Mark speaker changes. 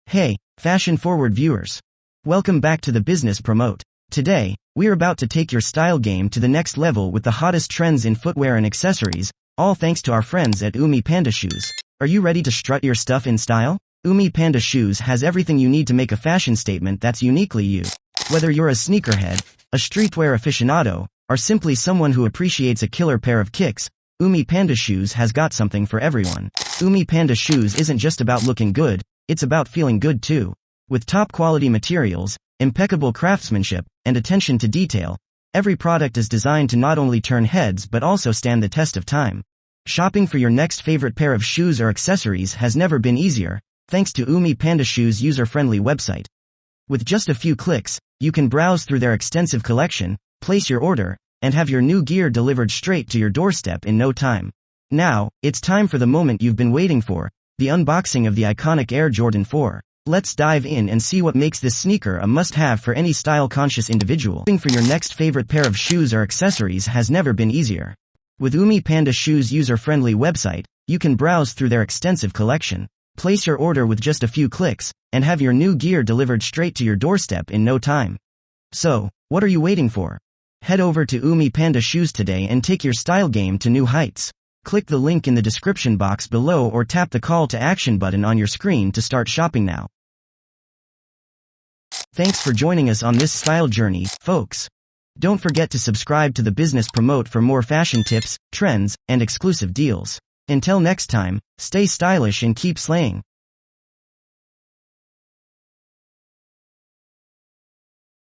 Speaker 1: Hey, fashion-forward viewers. Welcome back to the Business Promote. Today, we're about to take your style game to the next level with the hottest trends in footwear and accessories, all thanks to our friends at UMI Panda Shoes. Are you ready to strut your stuff in style? UMI Panda Shoes has everything you need to make a fashion statement that's uniquely you. Whether you're a sneakerhead, a streetwear aficionado, or simply someone who appreciates a killer pair of kicks, UMI Panda Shoes has got something for everyone. UMI Panda Shoes isn't just about looking good, it's about feeling good too. With top-quality materials, impeccable craftsmanship, and attention to detail, every product is designed to not only turn heads but also stand the test of time. Shopping for your next favorite pair of shoes or accessories has never been easier, thanks to UMI Panda Shoes' user-friendly website. With just a few clicks, you can browse through their extensive collection, place your order, and have your new gear delivered straight to your doorstep in no time. Now, it's time for the moment you've been waiting for, the unboxing of the iconic Air Jordan 4. Let's dive in and see what makes this sneaker a must-have for any style-conscious individual. Shopping for your next favorite pair of shoes or accessories has never been easier. With UMI Panda Shoes' user-friendly website, you can browse through their extensive collection, place your order with just a few clicks, and have your new gear delivered straight to your doorstep in no time. So, what are you waiting for? Head over to UMI Panda Shoes today and take your style game to new heights. Click the link in the description box below or tap the call to action button on your screen to start shopping now. Thanks for joining us on this style journey, folks. Don't forget to subscribe to the Business Promote for more fashion tips, trends, and exclusive deals. Until next time, stay stylish and keep slaying.